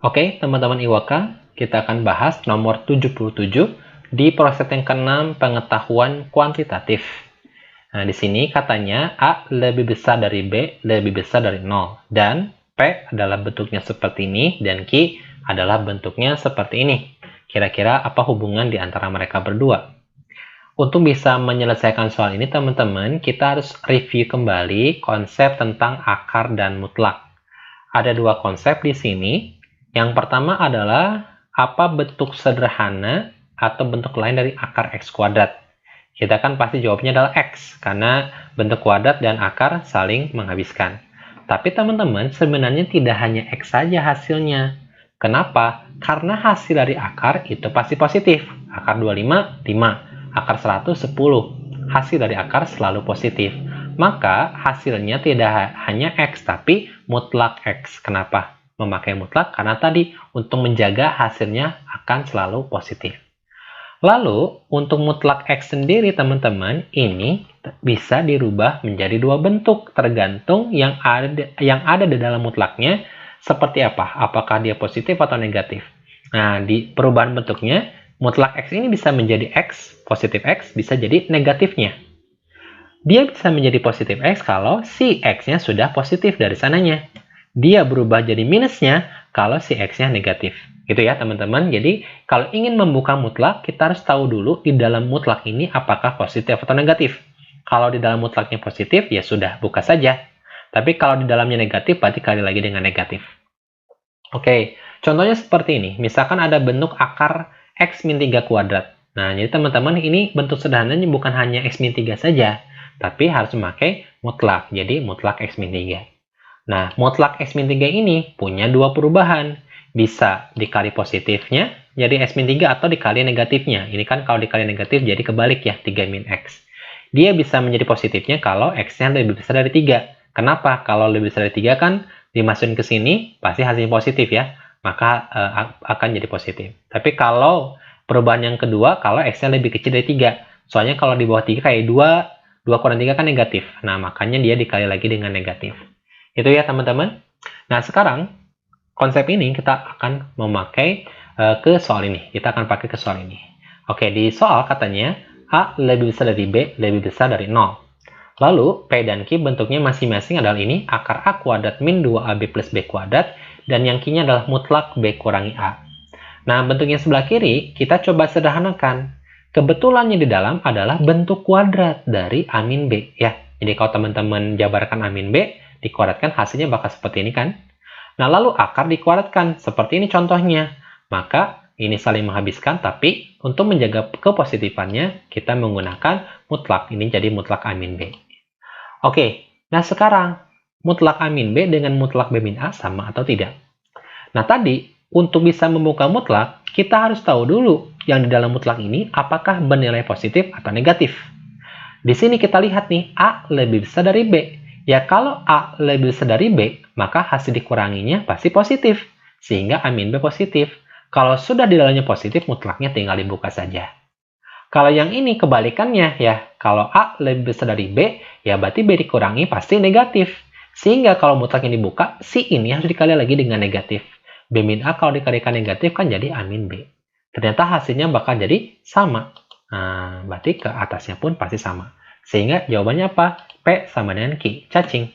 Oke, teman-teman IWK, kita akan bahas nomor 77 di proses yang ke-6 pengetahuan kuantitatif. Nah, di sini katanya A lebih besar dari B lebih besar dari 0. Dan P adalah bentuknya seperti ini dan Q adalah bentuknya seperti ini. Kira-kira apa hubungan di antara mereka berdua? Untuk bisa menyelesaikan soal ini, teman-teman, kita harus review kembali konsep tentang akar dan mutlak. Ada dua konsep di sini. Yang pertama adalah apa bentuk sederhana atau bentuk lain dari akar X kuadrat. Kita kan pasti jawabnya adalah X, karena bentuk kuadrat dan akar saling menghabiskan. Tapi teman-teman, sebenarnya tidak hanya X saja hasilnya. Kenapa? Karena hasil dari akar itu pasti positif. Akar 25, 5. Akar 100, 10. Hasil dari akar selalu positif. Maka hasilnya tidak hanya X, tapi mutlak X. Kenapa memakai mutlak? Karena tadi untuk menjaga hasilnya akan selalu positif. Lalu untuk mutlak X sendiri teman-teman, ini bisa dirubah menjadi dua bentuk tergantung yang ada di dalam mutlaknya seperti apa. Apakah dia positif atau negatif. Nah, di perubahan bentuknya mutlak X ini bisa menjadi X, positif X, bisa jadi negatifnya. Dia bisa menjadi positif X kalau si X-nya sudah positif dari sananya. Dia berubah jadi minusnya kalau si X-nya negatif. Gitu ya teman-teman. Jadi kalau ingin membuka mutlak, kita harus tahu dulu di dalam mutlak ini apakah positif atau negatif. Kalau di dalam mutlaknya positif, ya sudah, buka saja. Tapi kalau di dalamnya negatif, berarti kali lagi dengan negatif. Oke, contohnya seperti ini. Misalkan ada bentuk akar X min 3 kuadrat. Nah, jadi teman-teman ini bentuk sederhananya bukan hanya X min 3 saja, tapi harus memakai mutlak. Jadi mutlak X min 3. Nah, mutlak X min 3 ini punya dua perubahan. Bisa dikali positifnya jadi X min 3 atau dikali negatifnya. Ini kan kalau dikali negatif jadi kebalik ya, 3 min X. Dia bisa menjadi positifnya kalau X-nya lebih besar dari 3. Kenapa? Kalau lebih besar dari 3 kan dimasukin ke sini pasti hasilnya positif ya. Maka akan jadi positif. Tapi kalau perubahan yang kedua, kalau X-nya lebih kecil dari 3. Soalnya kalau di bawah 3 kayak 2 kurang 3 kan negatif. Nah, makanya dia dikali lagi dengan negatif. Itu ya teman-teman. Nah, sekarang konsep ini kita akan memakai ke soal ini. Kita akan pakai ke soal ini. Oke, di soal katanya A lebih besar dari B lebih besar dari 0. Lalu, P dan Q bentuknya masing-masing adalah ini, akar A kuadrat min 2AB plus B kuadrat, dan yang Q-nya adalah mutlak B kurangi A. Nah, bentuknya sebelah kiri, kita coba sederhanakan. Kebetulannya di dalam adalah bentuk kuadrat dari A min B. Ya, jadi kalau teman-teman jabarkan A min B, dikuadratkan hasilnya bakal seperti ini kan? Nah, lalu akar dikuadratkan. Seperti ini contohnya. Maka, ini saling menghabiskan, tapi untuk menjaga kepositifannya, kita menggunakan mutlak. Ini jadi mutlak A min B. Oke, nah sekarang mutlak A min B dengan mutlak B min A sama atau tidak? Nah tadi, untuk bisa membuka mutlak, kita harus tahu dulu yang di dalam mutlak ini apakah bernilai positif atau negatif. Di sini kita lihat nih, A lebih besar dari B. Ya kalau A lebih besar dari B, maka hasil dikuranginya pasti positif. Sehingga A min B positif. Kalau sudah di dalamnya positif, mutlaknya tinggal dibuka saja. Kalau yang ini kebalikannya ya, kalau A lebih besar dari B, ya berarti B dikurangi pasti negatif. Sehingga kalau mutlak ini dibuka, si ini harus dikali lagi dengan negatif. B min A kalau dikalikan negatif kan jadi A min B. Ternyata hasilnya bakal jadi sama. Nah, berarti ke atasnya pun pasti sama. Sehingga jawabannya apa? P sama dengan Q. Cacing.